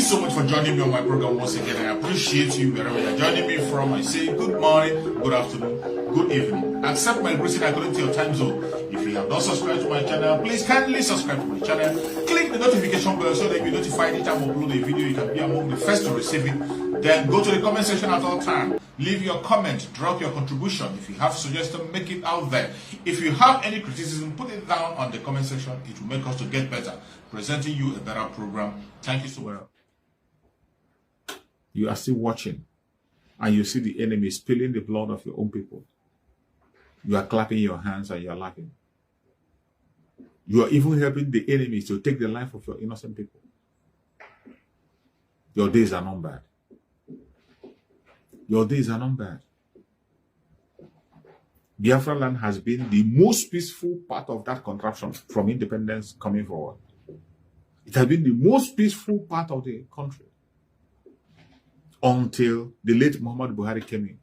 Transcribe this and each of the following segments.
so much for joining me on my program once again. I appreciate you wherever you're joining me from. I say good morning, good afternoon, good evening. Accept my greeting according to your time zone. If you have not subscribed to my channel, please kindly subscribe to my channel. Click the notification bell so that you'll be notified anytime I upload a video. You can be among the first to receive it. Then go to the comment section at all times. Leave your comment, drop your contribution. If you have suggestions, make it out there. If you have any criticism, put it down on the comment section. It will make us to get better, presenting you a better program. Thank you so much. You are still watching, and you see the enemy spilling the blood of your own people. You are clapping your hands and you are laughing. You are even helping the enemy to take the life of your innocent people. Your days are numbered. Your days are numbered. Biafra land has been the most peaceful part of that contraption from independence coming forward. It has been the most peaceful part of the country until the late Muhammad Buhari came in.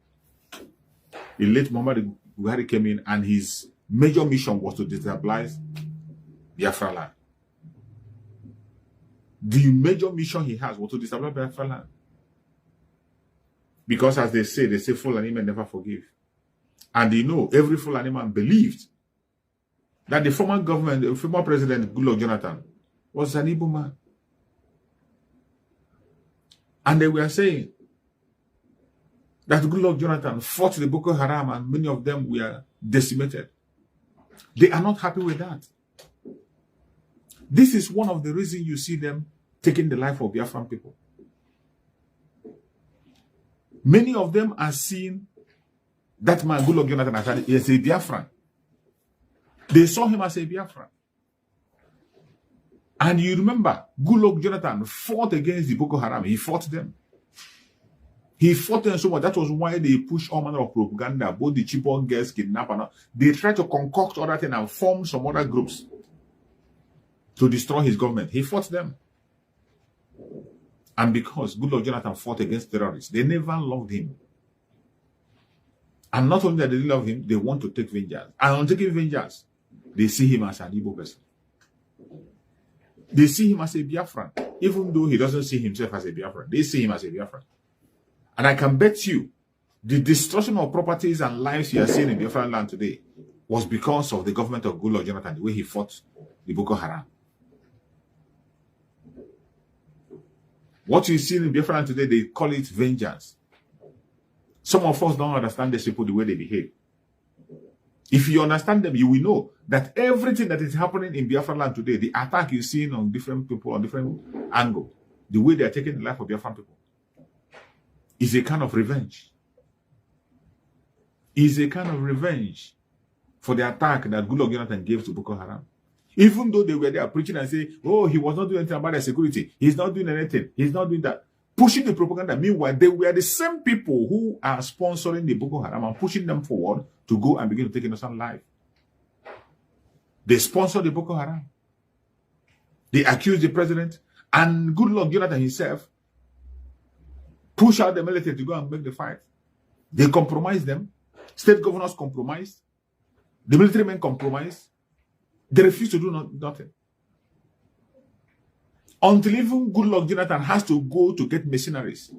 The late Muhammad Buhari came in, and his major mission was to destabilize Biafra land. The major mission he has was to destabilize Biafra land. Because as they say Fulani men never forgive. And you know, every Fulani man believed that the former government, the former president, Goodluck Jonathan, was an Igbo man. And they were saying that Goodluck Jonathan fought the Boko Haram and many of them were decimated. They are not happy with that. This is one of the reasons you see them taking the life of Biafran people. Many of them are seeing that man, Goodluck Jonathan, as a Biafran. They saw him as a Biafran. And you remember, Goodluck Jonathan fought against the Boko Haram. He fought them. He fought them so much. That was why they pushed all manner of propaganda, both the Chibok girls, kidnappers. They tried to concoct other things and form some other groups to destroy his government. He fought them. And because Goodluck Jonathan fought against terrorists, they never loved him. And not only that they didn't love him, they want to take vengeance. And on taking vengeance, they see him as an Igbo person. They see him as a Biafran, even though he doesn't see himself as a Biafran. They see him as a Biafran. And I can bet you, the destruction of properties and lives you are seeing in Biafran land today was because of the government of Goodluck Jonathan, the way he fought the Boko Haram. What you see in Biafran land today, they call it vengeance. Some of us don't understand these people the way they behave. If you understand them, you will know that everything that is happening in Biafra land today, the attack you're seeing on different people, on different angles, the way they are taking the life of Biafran people, is a kind of revenge. Is a kind of revenge for the attack that Goodluck Jonathan gave to Boko Haram. Even though they were there preaching and saying, oh, he was not doing anything about their security. He's not doing anything. He's not doing that. Pushing the propaganda. Meanwhile, they were the same people who are sponsoring the Boko Haram and pushing them forward to go and begin to take innocent life. They sponsored the Boko Haram. They accused the president, and Goodluck Jonathan himself pushed out the military to go and make the fight. They compromised them. State governors compromised. The military men compromised. They refused to do nothing. Until even Goodluck Jonathan has to go to get mercenaries.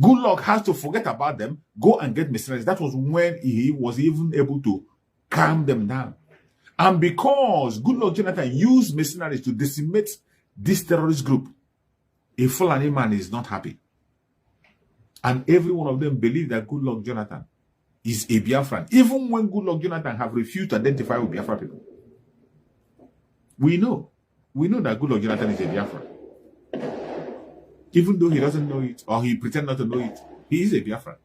Goodluck has to forget about them, go and get mercenaries. That was when he was even able to calm them down. And because Goodluck Jonathan used mercenaries to decimate this terrorist group, a Fulani man is not happy. And every one of them believe that Goodluck Jonathan is a Biafran. Even when Goodluck Jonathan have refused to identify with Biafra people. We know that Goodluck Jonathan is a Biafran. Even though he doesn't know it, or he pretends not to know it, he is a Biafran.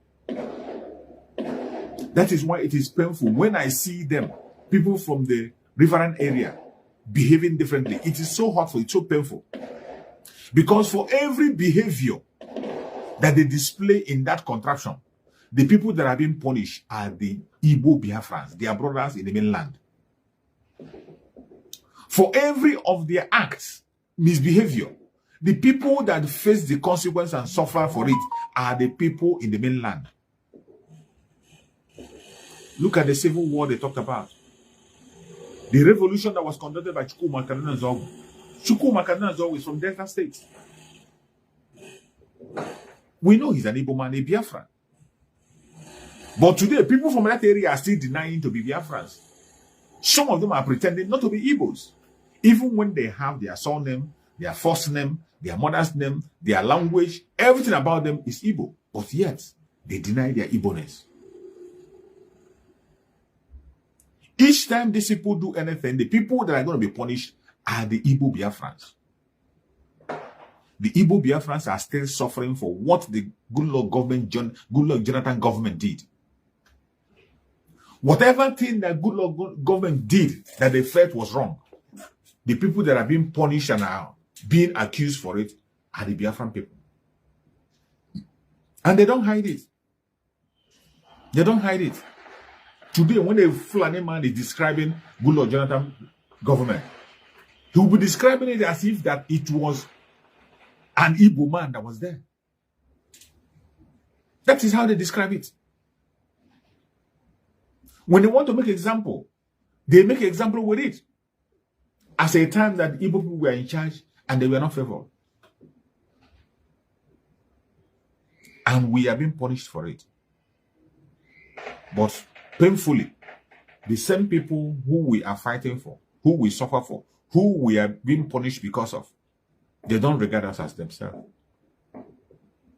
That is why it is painful when I see them, people from the riverine area, behaving differently. It is so hurtful, it's so painful. Because for every behavior that they display in that contraption, the people that are being punished are the Igbo Biafrans, their brothers in the mainland. For every of their acts, misbehavior, the people that face the consequence and suffer for it are the people in the mainland. Look at the civil war they talked about. The revolution that was conducted by Chukwuma Kaduna Zogu Chukwuma Kaduna is always from Delta State. We know he's an Igbo man, a Biafran. But today, people from that area are still denying to be Biafrans. Some of them are pretending not to be Igbos. Even when they have their surname, their first name, their mother's name, their language, everything about them is Igbo. But yet, they deny their Igbo-ness. Each time these people do anything, the people that are going to be punished are the Igbo Biafrans. The Igbo Biafrans are still suffering for what the Goodluck Jonathan government did. Whatever thing that Goodluck government did that they felt was wrong, the people that are being punished and are being accused for it are the Biafran people. And they don't hide it. They don't hide it. Today, when a Fulani man is describing Goodluck Jonathan government, he will be describing it as if that it was an Igbo man that was there. That is how they describe it. When they want to make example, they make example with it. As a time that Igbo people were in charge and they were not favored. And we are being punished for it. But painfully, the same people who we are fighting for, who we suffer for, who we are being punished because of, they don't regard us as themselves.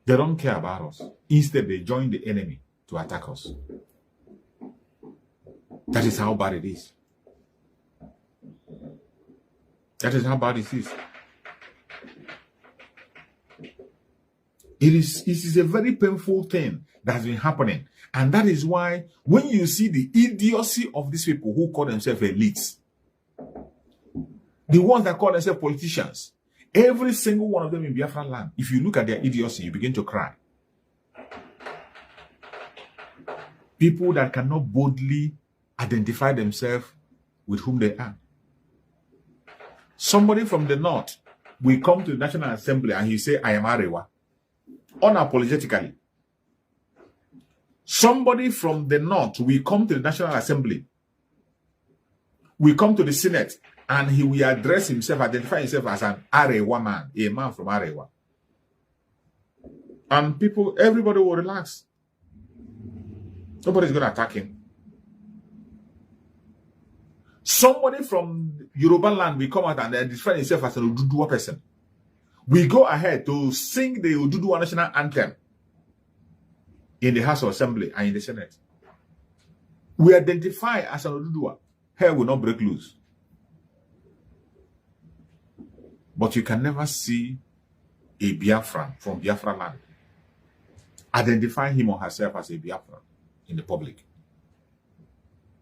They don't care about us. Instead, they join the enemy to attack us. That is how bad it is. That is how bad it is. It is a very painful thing that has been happening. And that is why when you see the idiocy of these people who call themselves elites, the ones that call themselves politicians, every single one of them in Biafra land, if you look at their idiocy, you begin to cry. People that cannot boldly identify themselves with whom they are. Somebody from the north will come to the National Assembly and he say, I am Arewa. Unapologetically. Somebody from the north will come to the National Assembly, will come to the Senate, and he will address himself, identify himself as an Arewa man, a man from Arewa. And people, everybody will relax. Nobody's going to attack him. Somebody from Yoruba land will come out and identify himself as an Oduduwa person. We go ahead to sing the Oduduwa national anthem in the House of Assembly and in the Senate. We identify as an Oduduwa. Hair will not break loose. But you can never see a Biafran from Biafra land identify him or herself as a Biafran in the public.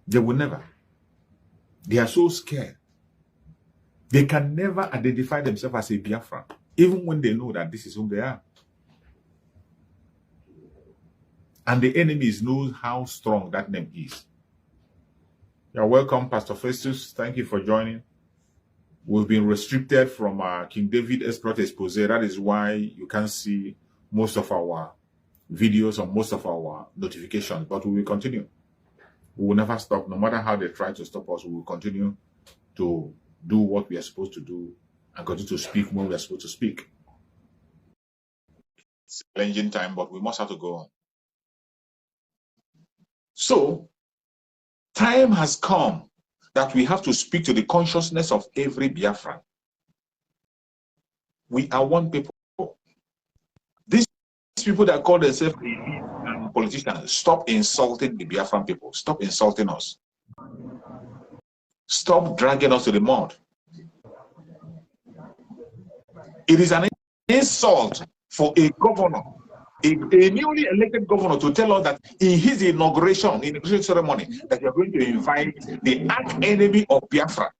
They will never. They are so scared. They can never identify themselves as a Biafran, even when they know that this is who they are. And the enemies know how strong that name is. You're welcome, Pastor Festus. Thank you for joining. We've been restricted from King David Exploit Expose. That is why you can't see most of our videos or most of our notifications. But we will continue. We will never stop. No matter how they try to stop us, we will continue to do what we are supposed to do and continue to speak when we are supposed to speak. It's a challenging time, but we must have to go on. So, time has come that we have to speak to the consciousness of every Biafran. We are one people. These people that call themselves elites and politicians, stop insulting the Biafran people. Stop insulting us. Stop dragging us to the mud. It is an insult for a governor, a newly elected governor, to tell us that in his inauguration ceremony that you are going to invite the arch enemy of Biafra.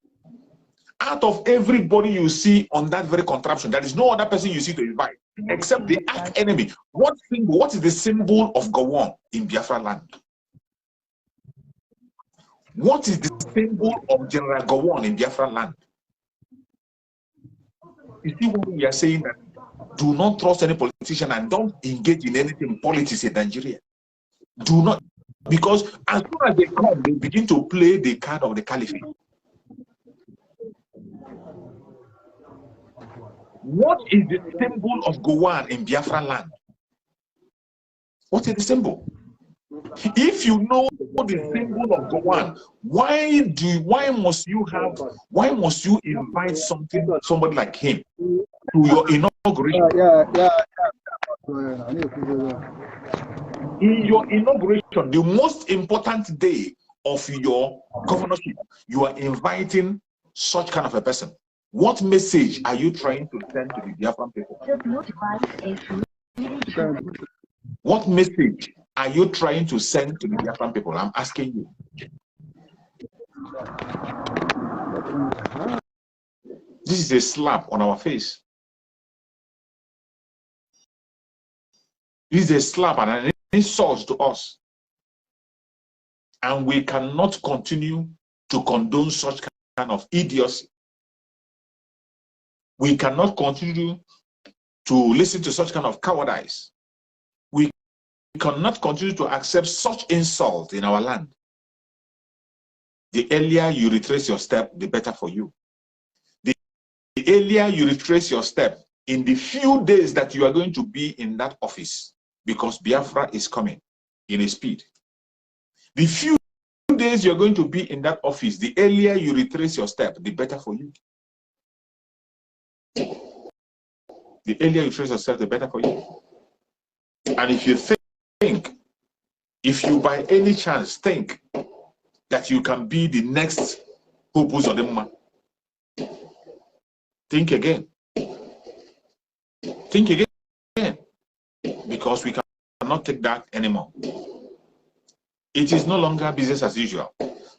Out of everybody you see on that very contraption, there is no other person you see to invite except the arch enemy. What is the symbol of Gowon in Biafra land? What is the symbol of General Gowon in Biafra land? You see what we are saying, that do not trust any politician and don't engage in anything politics in Nigeria. Do not, because as soon as they come, they begin to play the card of the caliphate. What is the symbol of Gowan in Biafra land? What is the symbol? If you know the symbol of Gowan, why must you invite somebody like him to your inauguration? In your inauguration, the most important day of your governorship, you are inviting such kind of a person. What message are you trying to send to the Biafran people? What message are you trying to send to the Biafran people? I'm asking you. This is a slap on our face. This is a slap and an insult to us. And we cannot continue to condone such kind of idiocy. We cannot continue to listen to such kind of cowardice. We cannot continue to accept such insult in our land. The earlier you retrace your step, the better for you. The earlier you retrace your step in the few days that you are going to be in that office, because Biafra is coming in a speed. The few days you're going to be in that office, the earlier you retrace your step, the better for you. The earlier you trace yourself, the better for you. And if you think, if you by any chance think that you can be the next Hopus or Demma, think again. Think again. Because we cannot take that anymore. It is no longer business as usual.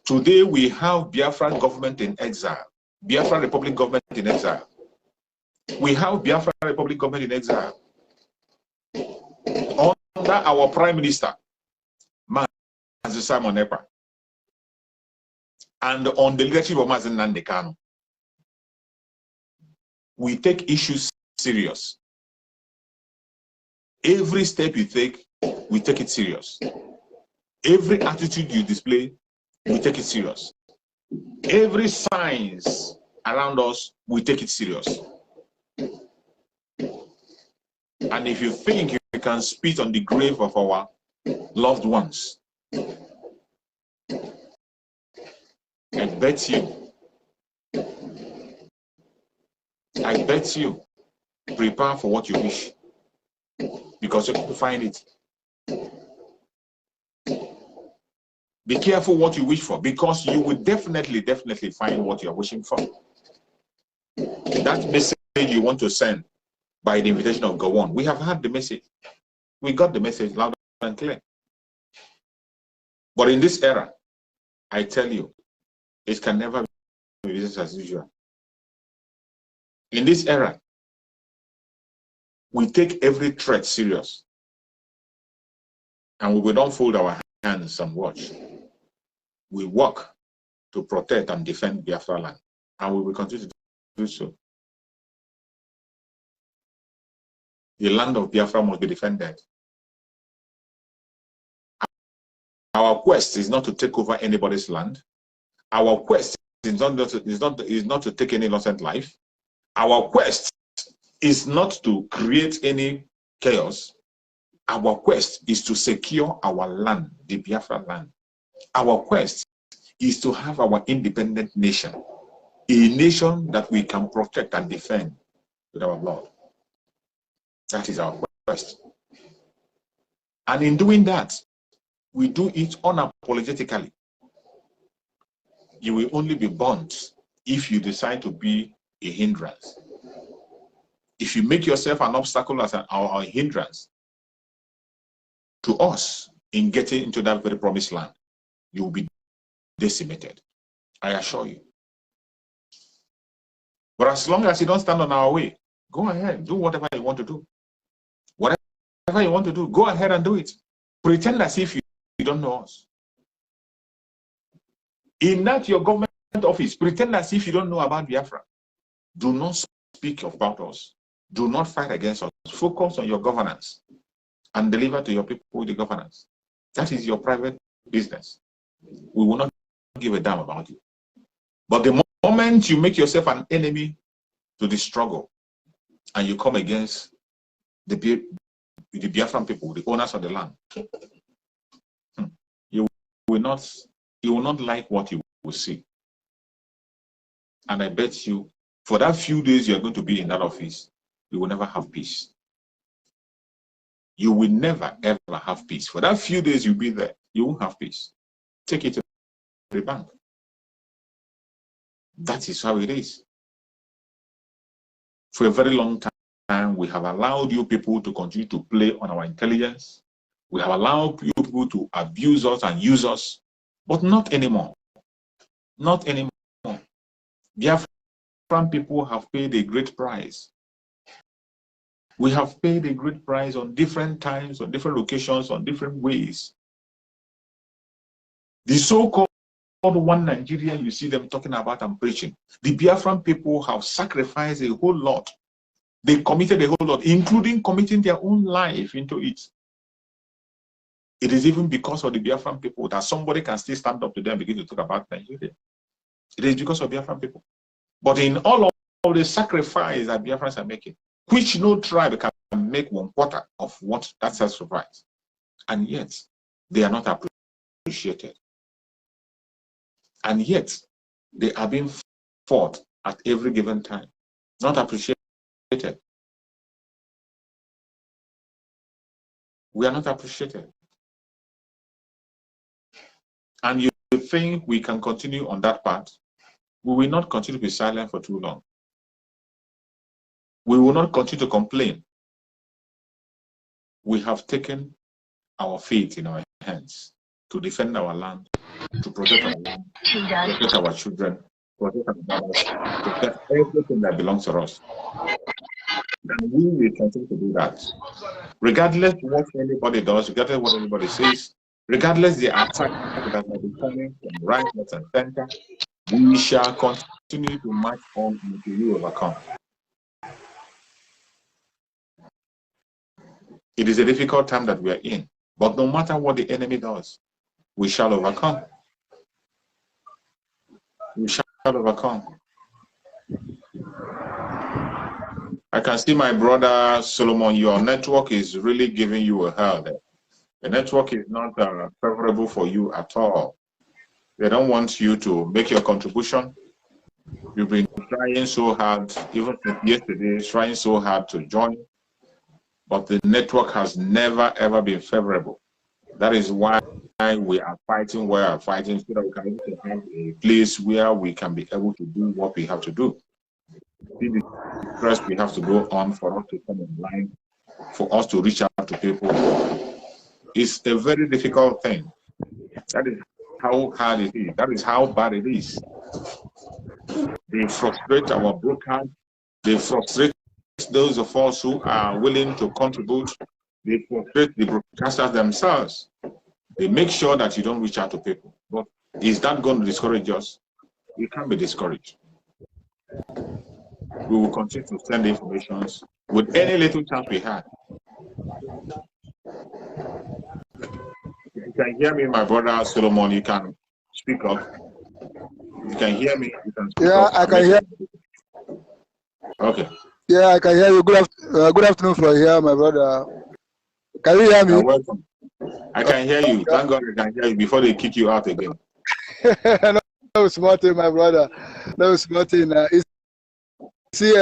Today we have Biafra government in exile. Biafra Republic government in exile. We have Biafra Republic government in exile. Under our Prime Minister, Mazi Simon Ekpa, and on the leadership of Mazi Nnamdi Kanu. We take issues serious. Every step you take, we take it serious. Every attitude you display, we take it serious. Every signs around us, we take it serious. And if you think you can spit on the grave of our loved ones, I bet you, prepare for what you wish, because you're going to find it. Be careful what you wish for, because you will definitely find what you are wishing for. That message you want to send by the invitation of Gowon, we have had the message. We got the message loud and clear. But in this era, I tell you, it can never be business as usual. In this era, we take every threat serious. And we don't fold our hands and watch. We work to protect and defend Biafra land. And we will continue to do so. The land of Biafra must be defended. Our quest is not to take over anybody's land. Our quest is not to take any innocent life. Our quest is not to create any chaos. Our quest is to secure our land, the Biafra land. Our quest is to have our independent nation, a nation that we can protect and defend with our blood. That is our quest. And in doing that, we do it unapologetically. You will only be burnt if you decide to be a hindrance. If you make yourself an obstacle as a hindrance to us in getting into that very promised land, you will be decimated. I assure you. But as long as you don't stand on our way, go ahead, do whatever you want to do. Whatever you want to do, go ahead and do it. Pretend as if you don't know us. In that your government office, pretend as if you don't know about Biafra. Do not speak about us. Do not fight against us. Focus on your governance and deliver to your people the governance. That is your private business. We will not give a damn about you. But the moment you make yourself an enemy to the struggle, and you come against the Biafran people, the owners of the land, you will not like what you will see. And I bet you, for that few days you are going to be in that office, you will never have peace. You will never, ever have peace. For that few days you'll be there, you won't have peace. Take it to the bank. That is how it is. For a very long time, we have allowed you people to continue to play on our intelligence. We have allowed you people to abuse us and use us, but not anymore. Not anymore. Biafran people have paid a great price. We have paid a great price on different times, on different locations, on different ways. The so-called one Nigeria you see them talking about and preaching, the Biafran people have sacrificed a whole lot. They committed a whole lot, including committing their own life into it. It is even because of the Biafran people that somebody can still stand up to them and begin to talk about Nigeria. It is because of Biafran people. But in all of the sacrifice that Biafrans are making, which no tribe can make 1/4 of what that sacrifice, and yet they are not appreciated. And yet they are being fought at every given time, not appreciated. We are not appreciated. And you think we can continue on that path? We will not continue to be silent for too long. We will not continue to complain. We have taken our fate in our hands to defend our land, to protect our land, protect our children, protect our brothers, protect everything that belongs to us. And we will continue to do that. Regardless of what anybody does, regardless of what anybody says, regardless of the attack that may be coming from right, left, and center, we shall continue to march on until we overcome. It is a difficult time that we are in, but no matter what the enemy does, we shall overcome. We shall overcome. I can see my brother Solomon, your network is really giving you a hell there. The network is not favorable for you at all. They don't want you to make your contribution. You've been trying so hard, even since yesterday, trying so hard to join, but the network has never ever been favorable. That is why we are fighting where we are fighting, so that we can have a place where we can be able to do what we have to do. The stress we have to go on for us to come online, for us to reach out to people. It's a very difficult thing. That is how hard it is. That is how bad it is. They frustrate our broadcast. They frustrate those of us who are willing to contribute. They frustrate the broadcasters themselves. They make sure that you don't reach out to people. But is that going to discourage us? We can't be discouraged. We will continue to send the information with any little chance we had. If you can hear me, my brother Solomon, you can speak up. If you can hear me, you can speak up. Yeah, I can hear. Okay. Yeah, I can hear you. Good afternoon from here, my brother. Can you hear me? You're welcome. I can hear you. Thank God I can hear you before they kick you out again. No, smarting, my brother. No, smarting. See,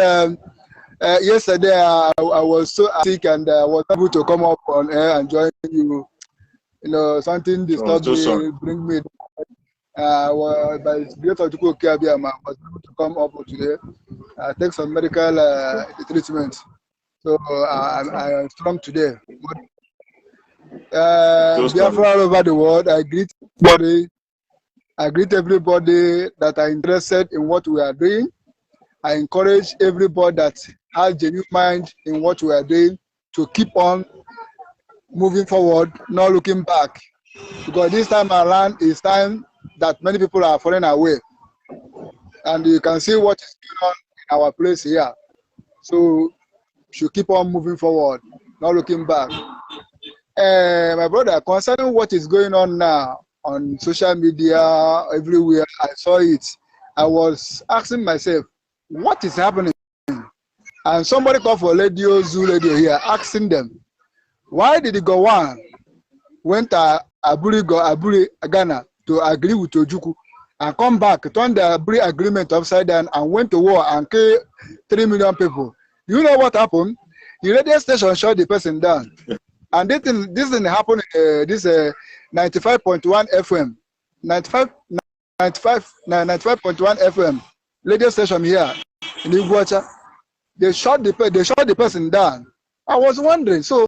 yesterday I was so sick and I was able to come up on air and join you. You know, something disturbed me, bring me. By the grace of the I was able to come up today. Take some medical treatment. So I'm strong today. Biafra all over the world, I greet everybody that are interested in what we are doing. I encourage everybody that has genuine mind in what we are doing to keep on moving forward, not looking back. Because this time around is time that many people are falling away. And you can see what is going on in our place here. So should keep on moving forward, not looking back. My brother, concerning what is going on now on social media, everywhere, I saw it. I was asking myself, what is happening? And somebody called for radio, Zoo Radio here, asking them, why did the Gowon went to Aburi, Ghana to agree with Ojukwu and come back, turn the Aburi agreement upside down and went to war and killed 3 million people? You know what happened? The radio station shut the person down. And this thing happened, this 95.1 FM, 95.1 FM radio station here in Iguacha. They shot the person down. I was wondering, so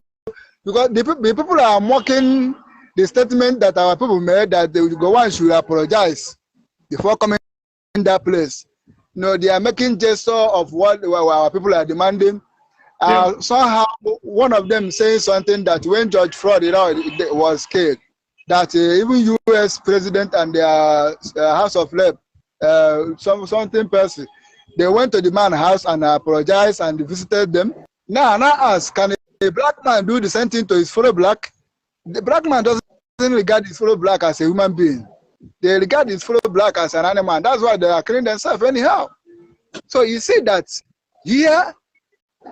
because the people are mocking the statement that our people made that the Gowon should apologize before coming in that place. You know, they are making gesture of what our people are demanding. Somehow, one of them saying something that when George Floyd was killed, that even U.S. president and their House of Rep, something person, they went to the man's house and apologized and visited them. Now ask, can a black man do the same thing to his fellow black? The black man doesn't regard his fellow black as a human being. They regard his fellow black as an animal. That's why they are killing themselves anyhow. So you see that here,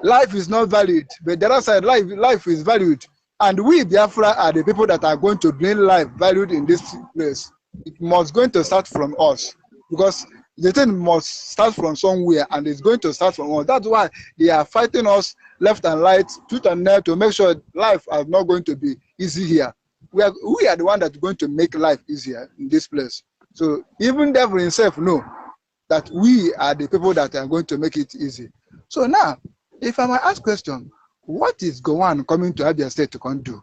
life is not valued, but the other side, life is valued. And we, Biafra, are the people that are going to bring life valued in this place. It must going to start from us, because the thing must start from somewhere, and it's going to start from us. That's why they are fighting us left and right, tooth and nail, to make sure life is not going to be easy here. We are the one that's going to make life easier in this place. So even devil himself know that we are the people that are going to make it easy. So now, if I might ask question, what is Gowon coming to Abia State to come do?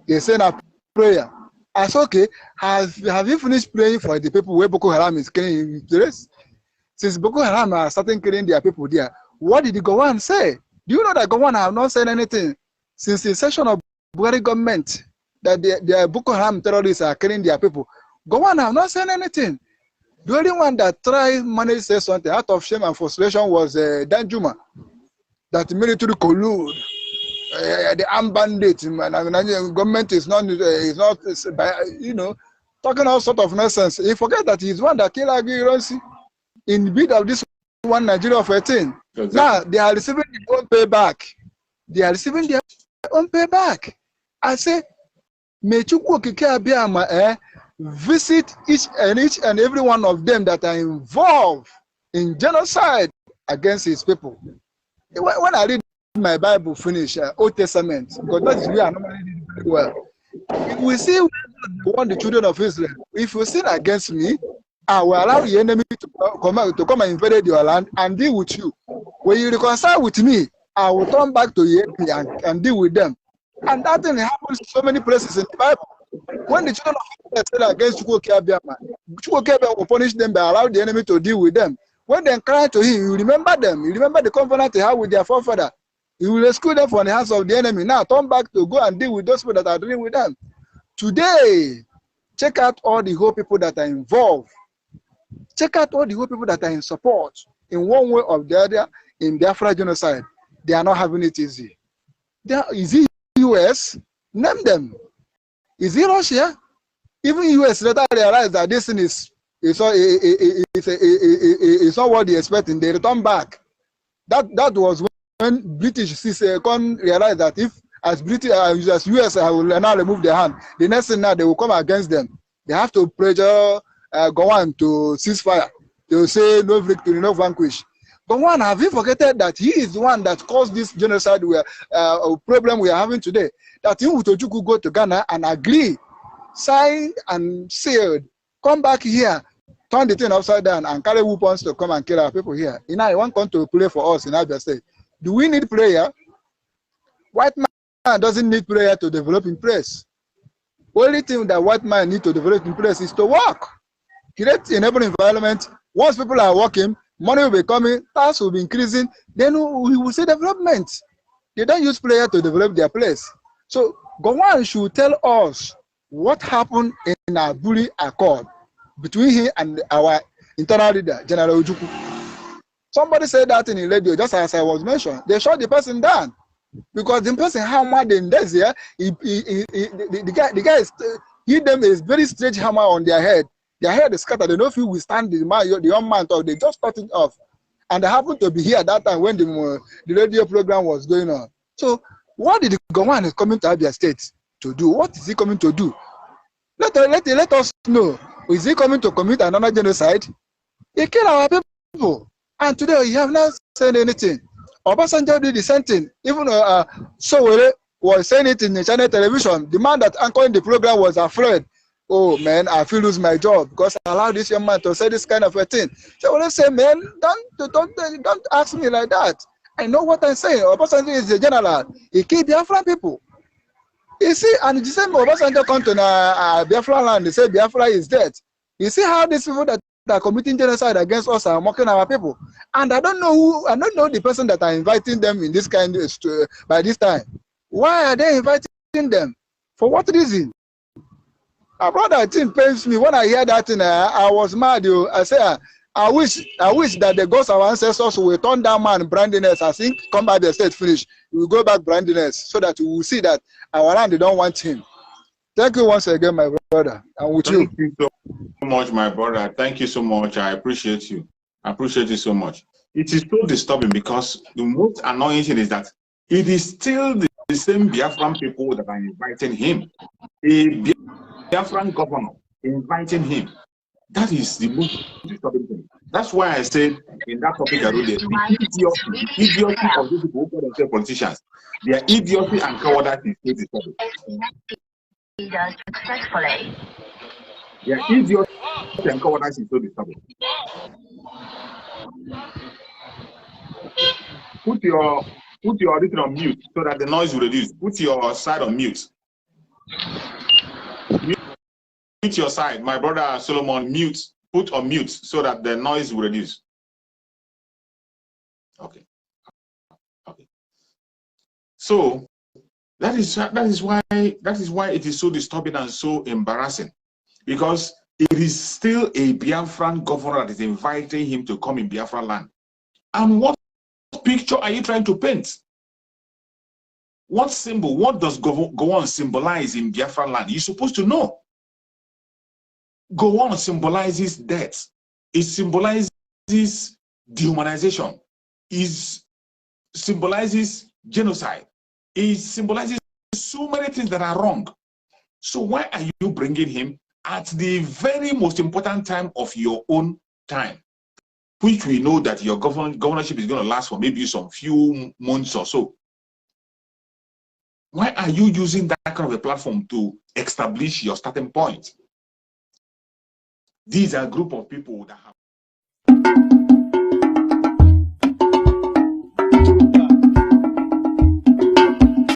They say now prayer. I said, okay, have you finished praying for the people where Boko Haram is killing in place? Since Boko Haram are starting killing their people there, what did the Gowon say? Do you know that Gowon have not said anything since the session of Buhari government that the Boko Haram terrorists are killing their people? Gowon have not said anything. The only one that tried manage to say something out of shame and frustration was Danjuma, that military collude, the armed bandits, government is not, you know, talking all sort of nonsense. He forget that he's one that killed Aguirre in the bid of this one Nigeria of 18. Exactly. Now they are receiving their own payback. They are receiving their own payback. I say, may Chukwu Okike Abiyama visit each and every one of them that are involved in genocide against his people. When I read my Bible finish, Old Testament, because that is where I normally read very well. If we see want the children of Israel, if you sin against me, I will allow the enemy to come and invade your land and deal with you. When you reconcile with me, I will turn back to you and deal with them. And that thing happens in so many places in the Bible. When the children of Israel sin against Chukwu Okike will punish them by allowing the enemy to deal with them. When they cry to him, you remember them. You remember the covenant they have with their forefather. You will rescue them from the hands of the enemy. Now turn back to go and deal with those people that are dealing with them. Today, check out all the whole people that are involved. Check out all the whole people that are in support in one way or the other in Biafra genocide. They are not having it easy. Is it US? Name them. Is it Russia? Even US later realized that this thing is it's not what they expecting. They return back. That was when British realized that if as US will now remove their hand, the next thing now they will come against them. They have to pressure Gowon to ceasefire. They will say no victory, no vanquish. Gowon, have you forgotten that he is the one that caused this genocide problem we are having today? That he would go to Ghana and agree, signed and sealed, come back here, turn the thing upside down and carry weapons to come and kill our people here. You know, he won't come to play for us in Abia State. Do we need prayer? White man doesn't need prayer to develop in place. Only thing that white man need to develop in place is to work. Create enable environment. Once people are working, money will be coming, tax will be increasing, then we will see development. They don't use prayer to develop their place. So Gowon should tell us what happened in our Aburi Accord between him and our internal leader, General Ojukwu. Somebody said that in the radio, just as I was mentioned. They shot the person down because the person hammered in this here. The guy hit them a very straight hammer on their head. Their head is scattered. They don't feel withstand the young man talk. They just cut it off. And I happened to be here at that time when the radio program was going on. So what did the Gowon coming to Abia State to do? What is he coming to do? Let us know. Is he coming to commit another genocide? He killed our people. And today he have not said anything. Obasanjo did the same thing. Even Sowore was saying it in the channel television. The man that anchored the program was afraid. Oh man, I feel lose my job because I allowed this young man to say this kind of a thing. So when I say, man, don't ask me like that. I know what I'm saying. Obasanjo is the general. He killed Biafran people. You see, and the same Obasanjo come to Biafra land. They say Biafra is dead. You see how these people that are committing genocide against us are mocking our people. And I don't know the person that are inviting them in this kind of by this time. Why are they inviting them? For what reason? My brother, thing pains me when I hear that thing. I was mad. I say, I wish that the ghosts of our ancestors will turn that man brandiness. I think come back the state finish. We will go back brandiness so that we will see that our land they don't want him. Thank you once again, my brother. And with you. Thank you so much, my brother. Thank you so much. I appreciate you. I appreciate you so much. It is so disturbing because the most annoying thing is that it is still the same Biafran people that are inviting him. A Biafran governor inviting him. That is the most disturbing thing. That's why I said in that topic I wrote there, the idiocy of these people who call themselves politicians. Their idiocy and cowardice is so disturbing. Successfully. Their idiocy and cowardice is so disturbing. Put your audition on mute so that the noise will reduce. Put your side on mute. Mute your side. My brother Solomon, mute. Put on mute so that the noise will reduce. Okay. Okay. So that is why it is so disturbing and so embarrassing, because it is still a Biafran governor that is inviting him to come in Biafra land. And what picture are you trying to paint? What symbol? What does Gowon symbolize in Biafra land? You're supposed to know. Gowon symbolizes death. It symbolizes dehumanization. It symbolizes genocide. It symbolizes so many things that are wrong. So why are you bringing him at the very most important time of your own time, which we know that your governorship is going to last for maybe some few months or so? Why are you using that kind of a platform to establish your starting point? These are a group of people that have